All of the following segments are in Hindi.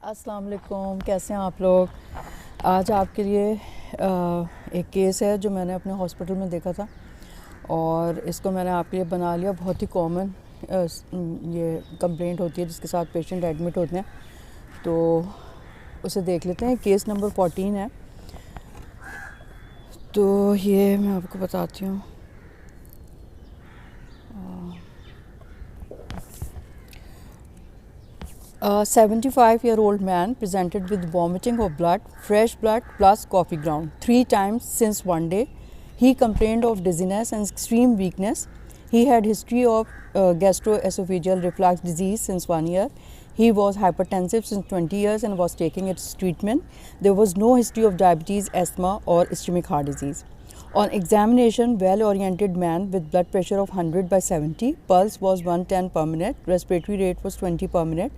अस्सलाम वालेकुम, कैसे हैं आप लोग। आज आपके लिए एक केस है जो मैंने अपने हॉस्पिटल में देखा था और इसको मैंने आपके लिए बना लिया। बहुत ही कॉमन ये कंप्लेंट होती है जिसके साथ पेशेंट एडमिट होते हैं, तो उसे देख लेते हैं। केस नंबर 14 है, तो ये मैं आपको बताती हूँ। 75-year-old man presented with vomiting of blood, fresh blood plus coffee ground 3 times since one day. He complained of dizziness and extreme weakness. He had history of gastroesophageal reflux disease since 1 year. He was hypertensive since 20 years and was taking its treatment. There was no history of diabetes, asthma or ischemic heart disease. On examination, well-oriented man with blood pressure of 100/70, pulse was 110 per minute, respiratory rate was 20 per minute,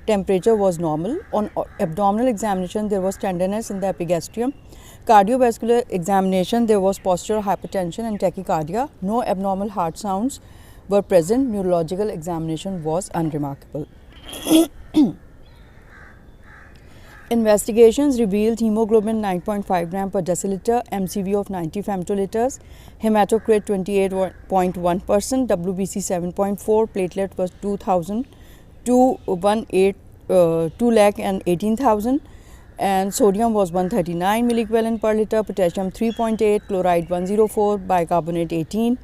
temperature was normal. On abdominal examination, there was tenderness in the epigastrium. Cardiovascular examination, there was postural hypertension and tachycardia. No abnormal heart sounds were present. Neurological examination was unremarkable. Investigations revealed hemoglobin 9.5 gram per deciliter, MCV of 90 femtoliters, hematocrit 28.1%, WBC 7.4, platelet was 2,18,000 and sodium was 139 milliequivalent per liter, potassium 3.8, chloride 104, bicarbonate 18,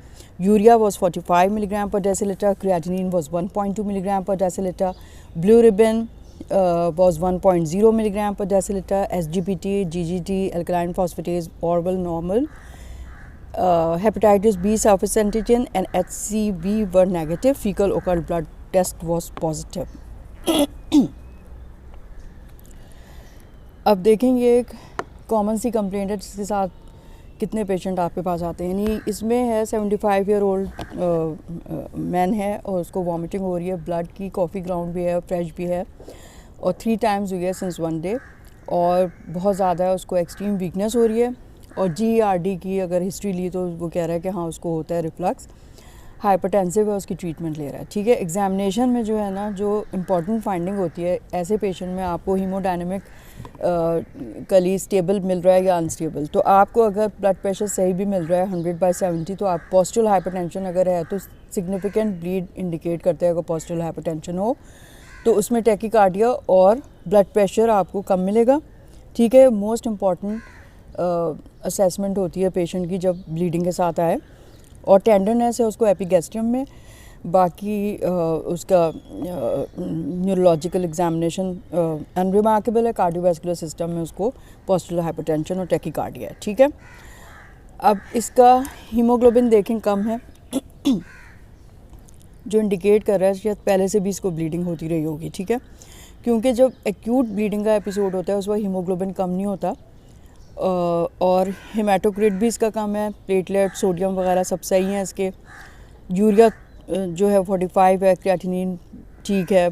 urea was 45 milligram per deciliter, creatinine was 1.2 milligram per deciliter, blue ribbon was 1.0 milligram per deciliter, SGPT, GGT, alkaline phosphatase, oral normal, hepatitis B surface antigen and HCV were negative, fecal occult blood test was positive. अब देखेंगे एक कॉमन सी कंप्लेंट है जिसके साथ कितने पेशेंट आपके पास आते हैं। यानी इसमें है 75-year-old मैन है और उसको वॉमिटिंग हो रही है, ब्लड की, कॉफ़ी ग्राउंड भी है, फ्रेश भी है और 3 टाइम्स हुई है सिंस 1 डे और बहुत ज़्यादा है, उसको एक्सट्रीम वीकनेस हो रही है और GERD की अगर हिस्ट्री ली तो वो कह रहा है कि हाँ उसको होता है रिफ्लक्स, हाइपरटेंसिव है, उसकी ट्रीटमेंट ले रहा है। ठीक है, एग्जामिनेशन में जो है ना, जो इम्पॉर्टेंट फाइंडिंग होती है ऐसे पेशेंट में, आपको हीमोडायनेमिक कली स्टेबल मिल रहा है या अनस्टेबल। तो आपको अगर ब्लड प्रेशर सही भी मिल रहा है 100/70, तो आप पोस्टल हाइपरटेंशन अगर है तो सिग्निफिकेंट ब्लीड इंडिकेट करते हैं। अगर पोस्टल हाइपरटेंशन हो तो उसमें टैकीकार्डिया और ब्लड प्रेशर आपको कम मिलेगा। ठीक है, मोस्ट इम्पॉर्टेंट असेसमेंट होती है पेशेंट की जब ब्लीडिंग के साथ आए, और टेंडरनेस है उसको एपिगैस्ट्रियम में। बाकी उसका न्यूरोलॉजिकल एग्जामिनेशन अनरिमार्केबल है। कार्डियोवैस्कुलर सिस्टम में उसको पोस्टल हाइपरटेंशन और टैकीकार्डिया है। ठीक है, अब इसका हीमोग्लोबिन देखें कम है जो इंडिकेट कर रहा है शायद पहले से भी इसको ब्लीडिंग होती रही होगी। ठीक है, क्योंकि जब एक्यूट ब्लीडिंग का एपिसोड होता है उस वक्त हीमोग्लोबिन कम नहीं होता और हेमाटोक्रिट भी इसका कम है, प्लेटलेट, सोडियम वगैरह सब सही हैं इसके। यूरिया जो है 45 है, क्रिएटिनिन ठीक है।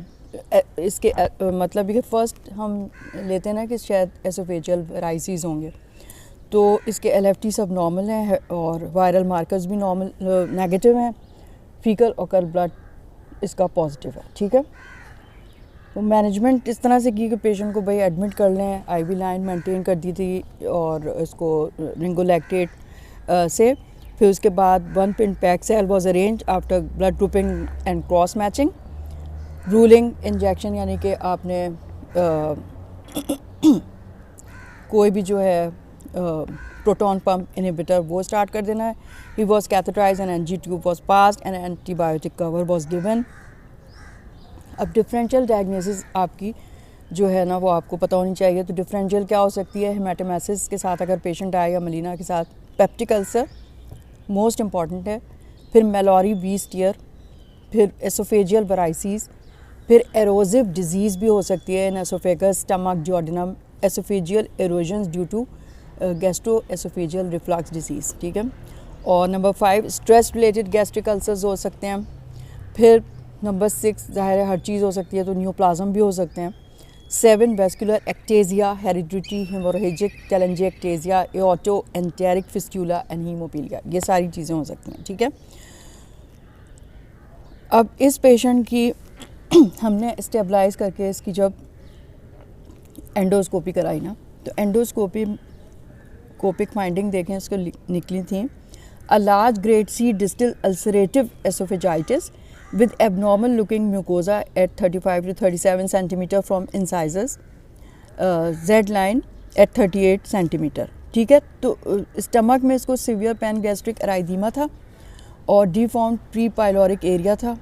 इसके मतलब ये फर्स्ट हम लेते हैं ना कि शायद एसोफेजियल वेराइसीज होंगे, तो इसके LFT सब नॉर्मल हैं और वायरल मार्कर्स भी नॉर्मल नेगेटिव हैं। फीकल ओकल ब्लड इसका पॉजिटिव है। ठीक है, तो मैनेजमेंट इस तरह से की कि पेशेंट को भाई एडमिट कर लें, IV लाइन मेंटेन कर दी थी और इसको रिंगोलैक्टेट से। फिर उसके बाद 1 pint pack cell was arrange after blood grouping and cross matching. Ruling injection यानी कि आपने कोई भी जो है प्रोटॉन पम्प इनहिबिटर वो स्टार्ट कर देना है। He was catheterized and NG tube was passed and antibiotic cover was given. अब डिफरेंशियल डायग्नोसिस आपकी जो है ना वो आपको पता होनी चाहिए। तो डिफरेंशियल क्या हो सकती है? हेमाटोमेसिस के साथ अगर पेशेंट आए या मलीना के साथ, पेप्टिक अल्सर मोस्ट इम्पॉर्टेंट है, फिर मेलोरी वीस्ट ईयर, फिर एसोफेजियल वेराइसीज, फिर एरोजिव डिजीज़ भी हो सकती है in oesophagus, stomach, duodenum, oesophageal erosions due to gastro oesophageal reflux disease. ठीक है, और number 5 stress related gastric ulcers हो सकते हैं। फिर नंबर 6 ज़ाहिर है हर चीज़ हो सकती है, तो न्यूप्लाज्म भी हो सकते हैं। 7 vascular ectasia, hereditary haemorrhagic telangiectasia, aorto enteric fistula and haemophilia, ये सारी चीज़ें हो सकती हैं। ठीक है, अब इस पेशेंट की हमने स्टेबलाइज करके इसकी जब एंडोस्कोपी कराई ना, तो एंडोस्कोपिक फाइंडिंग देखें इसको निकली थी, a large grade C distal ulcerative esophagitis with abnormal looking mucosa at 35 to 37 centimeter from incisors, Z line at 38 centimeter. ठीक है, तो स्टमक में इसको सीवियर पैन गैस्ट्रिक एराइदीमा था और डिफॉर्म्ड प्री पाइलोरिक एरिया था,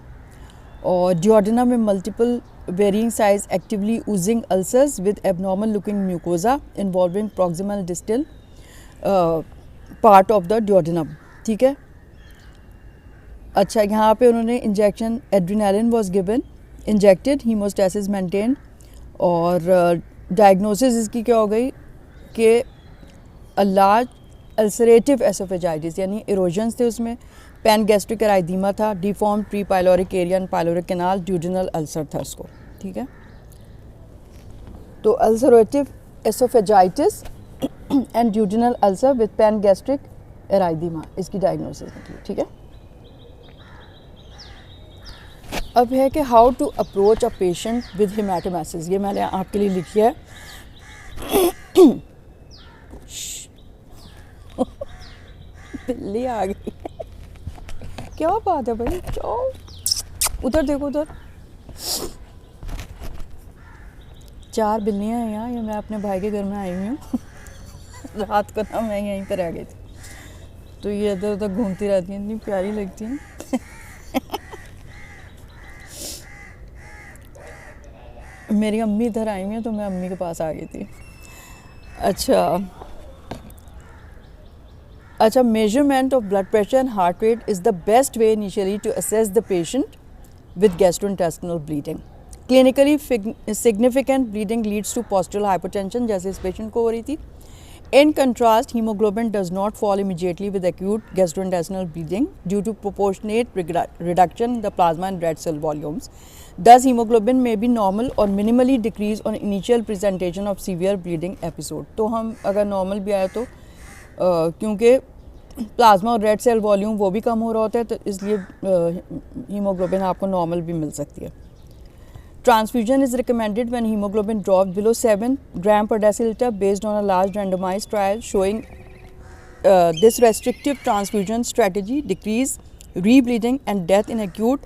और डियोडेनम में multiple varying size actively oozing ulcers with abnormal looking mucosa involving proximal distal part of the duodenum. ठीक है, अच्छा यहाँ पे उन्होंने injection adrenaline was given, injected, haemostasis maintain, और डायग्नोसिस इसकी क्या हो गई कि अ लार्ज अल्सरेटिव एसोफेजाइटिस, यानी इरोजन्स थे उसमें, पैन गैस्ट्रिक एराइदीमा था, deformed pre pyloric area and pyloric canal, duodenal ulcer था उसको। ठीक है, तो ulcerative oesophagitis and duodenal ulcer with pan gastric erythema, इसकी डायग्नोसिस निकली। ठीक है, अब है कि how to approach a patient with haematemesis, ये मैंने आपके लिए लिखी है। बिल्ली आ गई, क्या बात है भाई, जाओ उधर देखो, उधर 4 बिल्लियाँ हैं यहाँ, ये मैं अपने भाई के घर में आई हुई हूँ। रात को ना मैं यहीं पर आ गई थी, तो ये इधर उधर घूमती रहती हैं, इतनी प्यारी लगती हैं। मेरी अम्मी इधर आई हुई हैं, तो मैं अम्मी के पास आ गई थी। अच्छा, measurement of blood pressure and heart rate is the best way initially to assess the patient with gastrointestinal bleeding. Clinically significant bleeding leads to postural hypertension, जैसे इस पेशेंट को हो रही थी. In contrast, hemoglobin does not fall immediately with acute gastrointestinal bleeding due to proportionate reduction in the plasma and red cell volumes. Thus, hemoglobin may be normal or minimally decrease on initial presentation of severe bleeding episode. तो हम अगर नॉर्मल भी आए तो क्योंकि प्लाज्मा और रेड सेल वॉल्यूम वो भी कम हो रहा होता है, तो इसलिए हीमोग्लोबिन आपको नॉर्मल भी मिल सकती है. Transfusion is recommended when hemoglobin drops below 7 gram per deciliter based on a large randomized trial showing this restrictive transfusion strategy decrease rebleeding and death in acute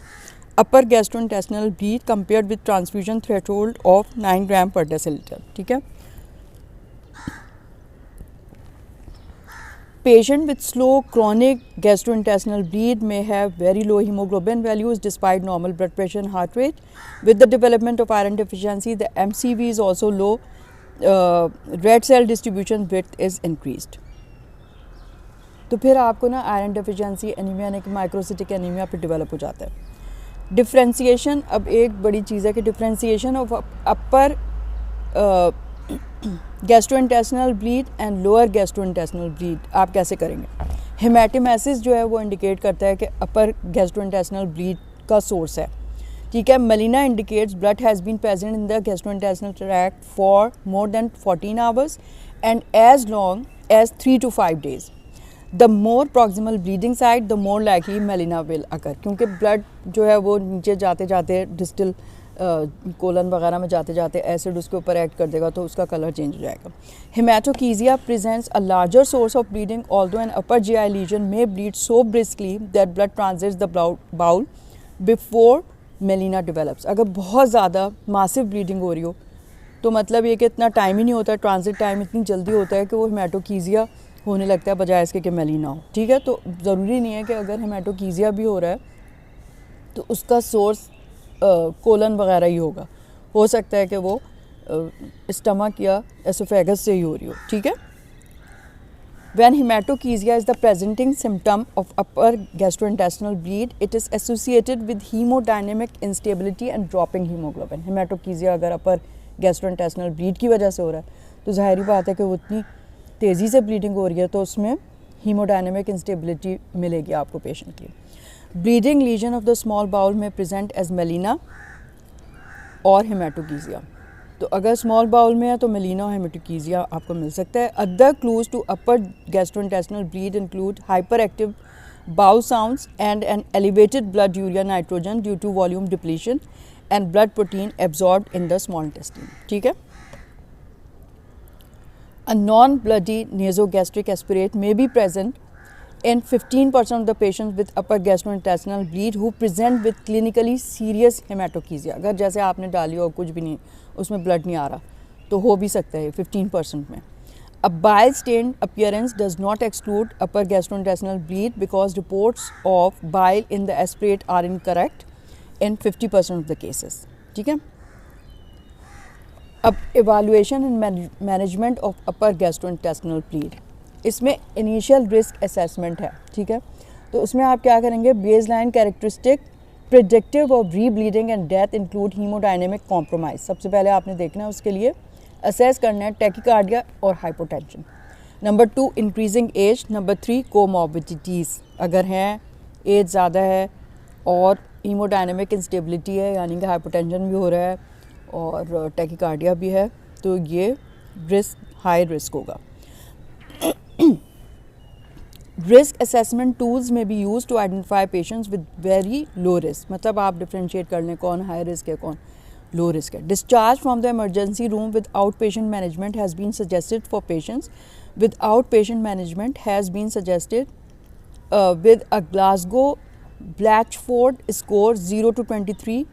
upper gastrointestinal bleed compared with transfusion threshold of 9 gram per deciliter. ठीक है. Patient with slow chronic gastrointestinal bleed may have very low hemoglobin values despite normal blood pressure and heart rate. With the development of iron deficiency, the MCV is also low. Red cell distribution width is increased. तो फिर आपको ना आयरन डेफिशिएंसी एनीमिया यानी कि माइक्रोसिटिक एनीमिया पे डेवलप हो जाता है. डिफ्रेंसिएशन, अब एक बड़ी चीज़ है कि differentiation of upper gastrointestinal bleed and lower gastrointestinal bleed आप कैसे करेंगे. हेमाटोमेसिस जो है वो इंडिकेट करता है कि अपर गैस्ट्रोइंटेस्टिनल ब्लीड का सोर्स है. ठीक है. Melena indicates blood has been present in the gastrointestinal tract for more than 14 hours and as long as 3 to 5 days. The more proximal bleeding site the more likely melena will occur, क्योंकि ब्लड जो है वो नीचे जाते जाते डिस्टल कोलन वगैरह में जाते जाते एसिड उसके ऊपर एक्ट कर देगा, तो उसका कलर चेंज हो जाएगा. Haematochezia presents a larger source of bleeding although an upper GI lesion may bleed so briskly that blood transits the bowel before melaena develops. अगर बहुत ज़्यादा मासिव ब्लीडिंग हो रही हो तो मतलब ये कि इतना टाइम ही नहीं होता, ट्रांजिट टाइम इतनी जल्दी होता है कि वो हेमाटोकीजिया होने लगता है बजाय इसके कि मेलिना हो. ठीक है. तो ज़रूरी नहीं है कि अगर हेमाटोकीजिया भी हो रहा है तो उसका सोर्स कोलन वगैरह ही होगा. हो सकता है कि वो स्टमक या एसोफेगस से ही हो रही हो. ठीक है. When hematochezia is the presenting symptom of upper gastrointestinal bleed, it is associated with hemodynamic instability and dropping hemoglobin. Hematochezia अगर upper gastrointestinal bleed की वजह से हो रहा है तो ज़ाहिर बात है कि वो इतनी तेज़ी से ब्लीडिंग हो रही है तो उसमें हीमोडायनेमिक इंस्टेबिलिटी मिलेगी आपको पेशेंट की. Bleeding lesion of the small bowel में प्रेजेंट एज मेलिना और हेमाटोकीजिया. तो अगर स्मॉल बाउल में है तो मेलिना और हेमाटोकीजिया आपको मिल सकता है. Other clues to upper gastrointestinal bleed include hyperactive bowel sounds and an elevated blood urea nitrogen due to volume depletion and blood protein absorbed in the small intestine. ठीक है. A non-bloody nasogastric aspirate may be present in 15% of the patients with upper gastrointestinal bleed who present with clinically serious hematochezia. अगर जैसे आपने डाली और कुछ भी नहीं, उसमें ब्लड नहीं आ रहा, तो हो भी सकता है 15% में. A bile stained appearance does not exclude upper gastrointestinal bleed because reports of bile in the aspirate are incorrect in 50% of the cases. ठीक है. अब evaluation and management of upper gastrointestinal bleed, इसमें इनिशियल रिस्क असेसमेंट है. ठीक है. तो उसमें आप क्या करेंगे, बेसलाइन कैरेक्टरिस्टिक प्रिडिक्टिव ऑफ री bleeding and death include haemodynamic compromise. सबसे पहले आपने देखना है, उसके लिए असेस करना है टैकीकार्डिया और hypotension. Number 2 increasing age. Number 3 comorbidities, अगर हैं एज ज़्यादा है और हीमोडायनेमिक इंस्टेबिलिटी है, यानी कि हाइपोटेंशन भी हो रहा है और टैकीकार्डिया भी है, तो ये रिस्क हाई रिस्क होगा. रिस्क असेसमेंट टूल्स में be use to identify patients with very low risk. मतलब आप डिफ्रेंशिएट कर लें कौन हाई रिस्क है कौन लो रिस्क है. Discharge from the emergency room with outpatient management has been suggested for patients with outpatient management has been suggested with a Glasgow Blatchford score 0 to 23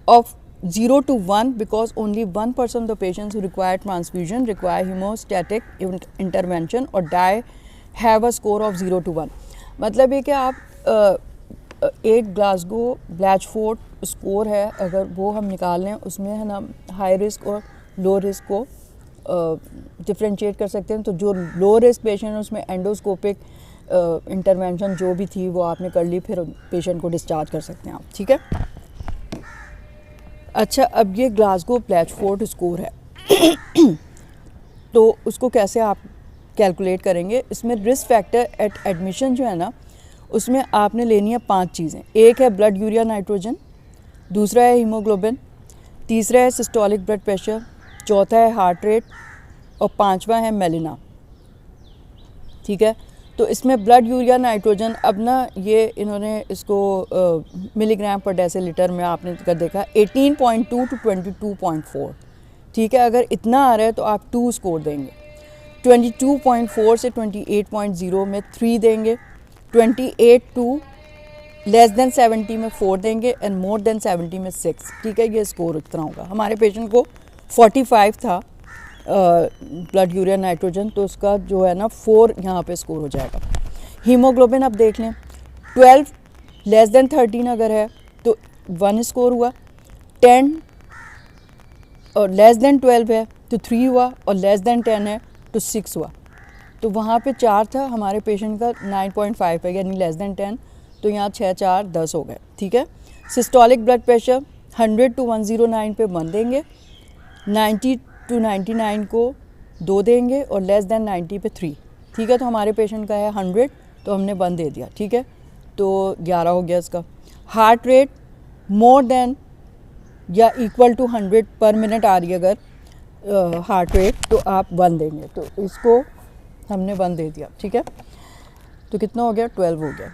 of 0 to 1 because only 1% of the patients who require transfusion require hemostatic intervention or die have a score of 0 to 1. मतलब ये कि आप एक ग्लासगो ब्लैचफोर्ड स्कोर है, अगर वो हम निकाल लें, उसमें है ना हाई रिस्क और लो रिस्क को डिफ्रेंशिएट कर सकते हैं. तो जो लो रिस्क पेशेंट है उसमें एंडोस्कोपिक इंटरवेंशन जो भी थी वो आपने कर ली, फिर पेशेंट को डिस्चार्ज कर सकते हैं आप. ठीक है. अच्छा, अब ये ग्लासगो ब्लैचफोर्ड स्कोर है तो उसको कैसे आप कैलकुलेट करेंगे. इसमें रिस्क फैक्टर एट एडमिशन जो है ना, उसमें आपने लेनी है 5 चीज़ें. एक है ब्लड यूरिया नाइट्रोजन, दूसरा है हीमोग्लोबिन, तीसरा है सिस्टोलिक ब्लड प्रेशर, चौथा है हार्ट रेट और 5वां है मेलिना. ठीक है. तो इसमें ब्लड यूरिया नाइट्रोजन, अब ना ये इन्होंने इसको मिलीग्राम पर डेसीलीटर में आपने कर देखा 18.2 to 22.4. ठीक है. अगर इतना आ रहा है तो आप 2 स्कोर देंगे. 22.4 से 28.0 में 3 देंगे. 28 टू लेस देन 70 में 4 देंगे एंड मोर देन 70 में 6. ठीक है. ये स्कोर उतना होगा. हमारे पेशेंट को 45 था ब्लड यूरिया नाइट्रोजन, तो उसका जो है ना 4 यहाँ पे स्कोर हो जाएगा. हीमोग्लोबिन अब देख लें, 12 लेस देन 13 अगर है तो 1 स्कोर हुआ, 10 और लेस देन 12 है तो 3 हुआ, और लेस देन 10 है तो 6 हुआ. तो वहाँ पे 4 था, हमारे पेशेंट का 9.5 है, यानी लेस देन 10, तो यहाँ 6 4 10 हो गए. ठीक है. सिस्टोलिक ब्लड प्रेशर 100 to 109 पे 1 देंगे, 90 to 99 को 2 देंगे और लेस देन 90 पे 3. ठीक है. तो हमारे पेशेंट का है 100, तो हमने 1 दे दिया. ठीक है. तो 11 हो गया इसका. हार्ट रेट मोर देन या इक्वल टू 100 पर मिनट आ रही है अगर हार्ट रेट, तो आप 1 देंगे. तो इसको हमने 1 दे दिया. ठीक है. तो कितना हो गया, 12 हो गया.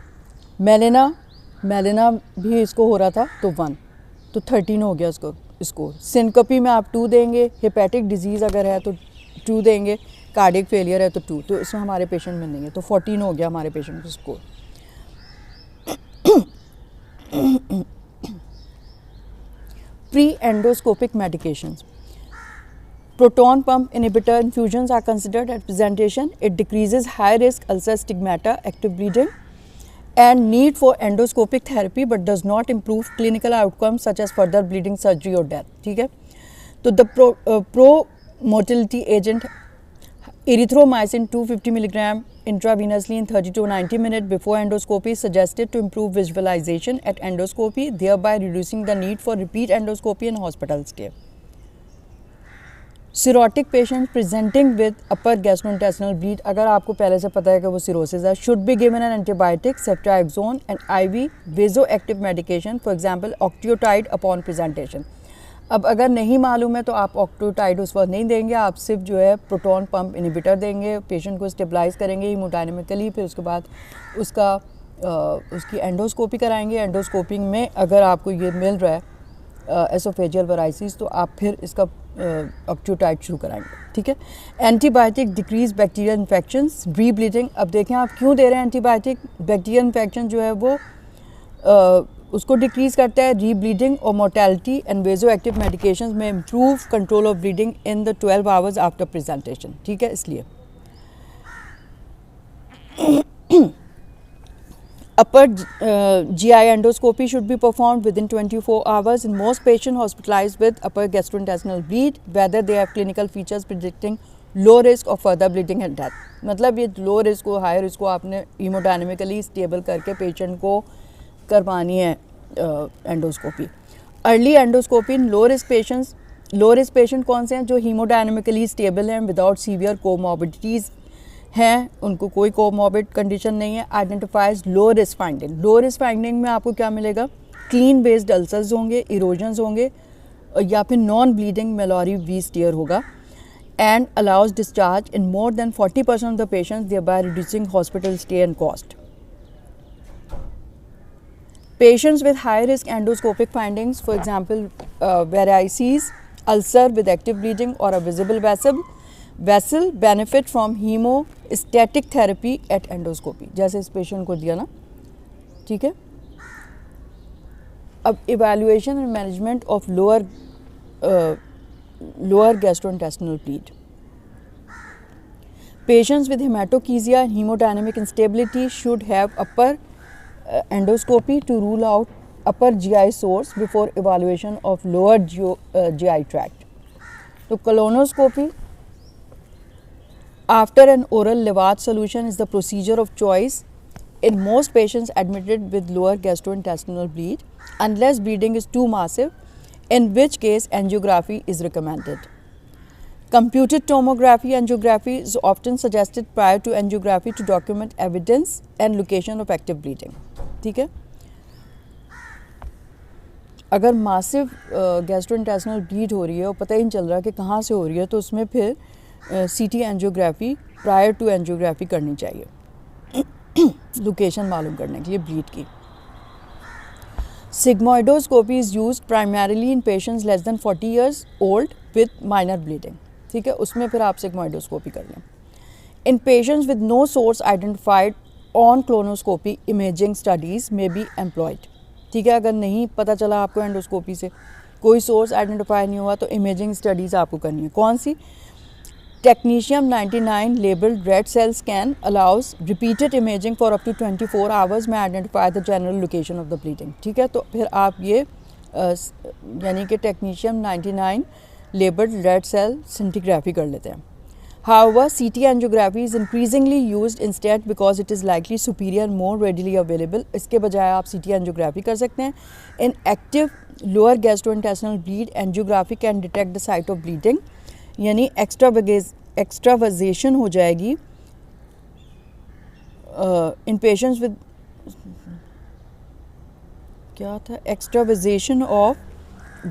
मेलिना भी इसको हो रहा था तो 1, तो 13 हो गया इसको. सिनकोपी में आप 2 देंगे, हेपेटिक डिजीज़ अगर है तो 2 देंगे, कार्डियक फेलियर है तो 2. तो इसमें हमारे पेशेंट में नहीं है, तो 14 हो गया हमारे पेशेंट का score. Pre endoscopic medications. Proton pump inhibitor infusions are considered at presentation. It decreases high risk ulcer stigmata, active bleeding and need for endoscopic therapy but does not improve clinical outcomes such as further bleeding, surgery or death. ठीक है. तो the pro-motility agent erythromycin 250 mg intravenously in 30 to 90 minutes before endoscopy is suggested to improve visualization at endoscopy, thereby reducing the need for repeat endoscopy and hospital stay. Cirrhotic patient presenting with upper gastrointestinal bleed, अगर आपको पहले से पता है कि वो सिरोसिस है, should be given an antibiotic, ceftriaxone and IV vasoactive medication, for example octreotide upon presentation. अब अगर नहीं मालूम है तो आप ऑक्टियोटाइड उस वक्त नहीं देंगे, आप सिर्फ जो है प्रोटॉन पंप इनहिबिटर देंगे, पेशेंट को स्टेबलाइज करेंगे हीमोडायनेमिकली, फिर उसके बाद उसकी एंडोस्कोपी कराएंगे. एंडोस्कोपिंग में अगर आपको ये मिल रहा है एसोफेजियल वराइसिस, तो आप फिर इसका ऑक्ट्यूटाइड शुरू कराएंगे, ठीक है। Antibiotic decrease bacterial infections, rebleeding. अब देखें आप क्यों दे रहे हैं एंटीबायोटिक, बैक्टीरियल इन्फेक्शन जो है वो उसको डिक्रीज करता है, री-ब्लीडिंग और मोर्टेलिटी, एंड वेजो एक्टिव मेडिकेशंस में improve control of bleeding in the 12 hours after presentation, ठीक है। इसलिए upper GI endoscopy should be performed within 24 hours in most patients hospitalized with upper gastrointestinal bleed, whether they have clinical features predicting low risk of further bleeding and death। मतलब ये लो रिस्क को हाई रिस्क को आपने हीमोडायनेमिकली स्टेबल करके पेशेंट को करवानी है endoscopy. Early endoscopy in low risk patients, low risk patient कौन से हैं, जो हीमोडायनेमिकली स्टेबल हैं, विदाउट सीवियर कोमॉर्बिडिटीज़ हैं, उनको कोई कोमॉर्बिड कंडीशन नहीं है। Identifies low risk finding, low risk finding में आपको क्या मिलेगा, क्लीन बेस्ड अल्सर्स होंगे, इरोजन्स होंगे, या फिर non bleeding Mallory Weiss tear होगा, and allows discharge in more than 40% of the patients, thereby reducing hospital stay and cost. Patients with high risk endoscopic findings, for example, varices, ulcer with active bleeding or a visible vessel benefit from hemostatic therapy at endoscopy, जैसे इस पेशेंट को दिया ना, ठीक है। अब evaluation and management of lower gastrointestinal bleed. Patients with hematochezia and hemodynamic instability should have upper endoscopy to rule out upper GI source before evaluation of lower GI tract. So colonoscopy after an oral Levade solution is the procedure of choice in most patients admitted with lower gastrointestinal bleed, unless bleeding is too massive, in which case angiography is recommended. Computed tomography angiography is often suggested prior to angiography to document evidence and location of active bleeding, ठीक है। अगर मासिव गैस्ट्रोइंटेस्टिनल ब्लीड हो रही है और पता ही नहीं चल रहा कि कहाँ से हो रही है, तो उसमें फिर CT angiography prior to angiography करनी चाहिए लोकेशन मालूम करने के लिए ब्लीड की। Sigmoidoscopy is used primarily in patients less than 40 years old with minor bleeding, ठीक है, उसमें फिर आप सिग्मोइडोस्कोपी कर लें। In patients with no source identified on colonoscopy imaging studies में बी एम्प्लॉयड, ठीक है। अगर नहीं पता चला आपको एंडोस्कोपी से, कोई सोर्स आइडेंटिफाई नहीं हुआ, तो इमेजिंग स्टडीज़ आपको करनी है। कौन सी, technetium 99 labelled red cell scan allows repeated imaging for up to 24 hours में identify the general location of the bleeding, ठीक है। तो फिर आप ये यानी कि technetium 99 labelled red cell scintigraphy कर लेते हैं। However, CT angiography is increasingly used instead because it is likely superior and more readily available. इसके बजाय आप CT angiography कर सकते हैं। In active lower gastrointestinal bleed, angiography can detect the site of bleeding, यानी extravasation हो जाएगी in patients with क्या था, extravasation of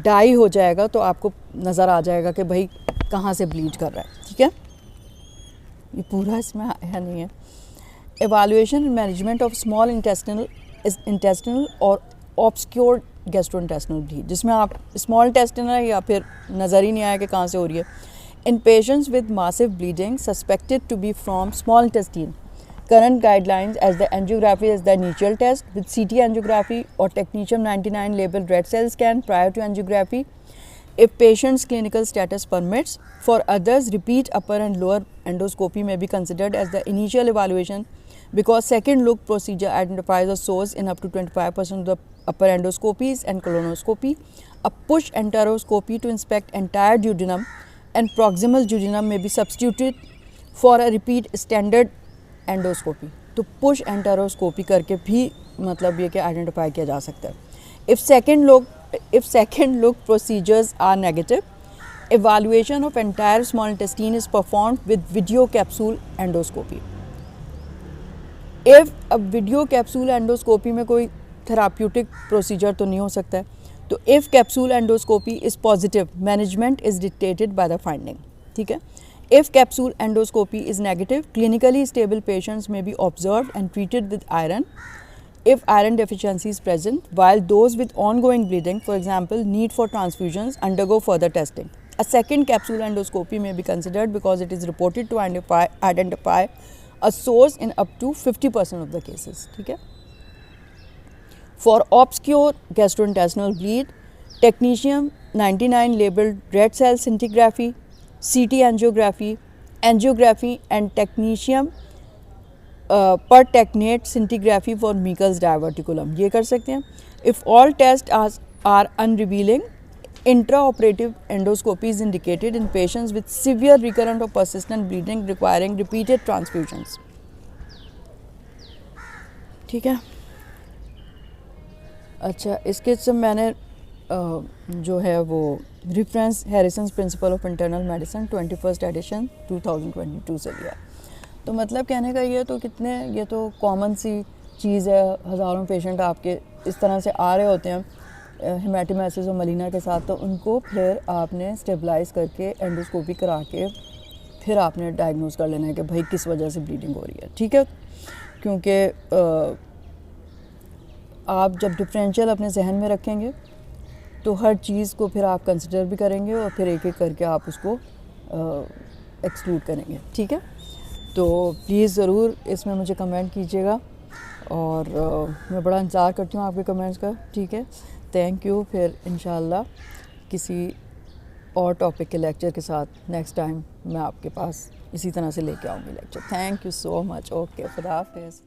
dye हो जाएगा, तो आपको नज़र आ जाएगा कि भाई कहाँ से ब्लीड कर रहा है, ठीक है। ये पूरा इसमें आया नहीं है। Evaluation and management of small intestinal or obscure gastrointestinal bleed, जिसमें आप स्मॉल इंटेस्टिनल है या फिर नज़र ही नहीं आया कि कहाँ से हो रही है। In patients with massive bleeding suspected to be from small intestine, current guidelines as the angiography is the initial test with CT angiography or technetium 99 labeled red cell scan prior to angiography if patient's clinical status permits. For others, repeat upper and lower endoscopy may be considered as the initial evaluation because second look procedure identifies a source in up to 25% of the upper endoscopies and colonoscopy. A push enteroscopy to inspect entire duodenum and proximal duodenum may be substituted for a repeat standard endoscopy. तो पुश एंटेरोस्कोपी करके भी मतलब ये कि आइडेंटिफाई किया जा सकता है। If second look procedures are negative, evaluation of entire small intestine is performed with video capsule endoscopy. If a video capsule endoscopy में कोई therapeutic procedure तो नहीं हो सकता है, तो if capsule endoscopy is positive, management is dictated by the finding. ठीक है. If capsule endoscopy is negative, clinically stable patients may be observed and treated with iron if iron deficiency is present, while those with ongoing bleeding, for example, need for transfusions, undergo further testing. A second capsule endoscopy may be considered because it is reported to identify a source in up to 50% of the cases. ठीक है. For obscure gastrointestinal bleed, technetium 99 labeled red cell scintigraphy, CT angiography and technetium pertechnate scintigraphy for Meckel's diverticulum ये कर सकते हैं. If all tests are unrevealing, intraoperative endoscopy is indicated in patients with severe recurrent or persistent bleeding requiring repeated transfusions. ठीक है. अच्छा, इसके सब मैंने जो है वो reference Harrison's principle of internal medicine 21st edition 2022 से लिया. तो मतलब कहने का ये तो कितने, ये तो कॉमन सी चीज़ है. हज़ारों पेशेंट आपके इस तरह से आ रहे होते हैं हेमेटोमेसिस और मलीना के साथ, तो उनको फिर आपने स्टेबलाइज करके एंडोस्कोपी करा के फिर आपने डायग्नोज कर लेना है कि भाई किस वजह से ब्लीडिंग हो रही है. ठीक है. क्योंकि आप जब डिफरेंशियल अपने जहन में रखेंगे तो हर चीज़ को फिर आप कंसिडर भी करेंगे और फिर एक एक करके आप उसको एक्सक्लूड करेंगे. ठीक है. तो प्लीज़ ज़रूर इसमें मुझे कमेंट कीजिएगा और मैं बड़ा इंतज़ार करती हूँ आपके कमेंट्स का. ठीक है. Thank you. फिर इंशाल्लाह किसी और टॉपिक के लेक्चर के साथ नेक्स्ट टाइम मैं आपके पास इसी तरह से लेके आऊँगी lecture. Thank you so much. Okay, खुदा हाफिज़.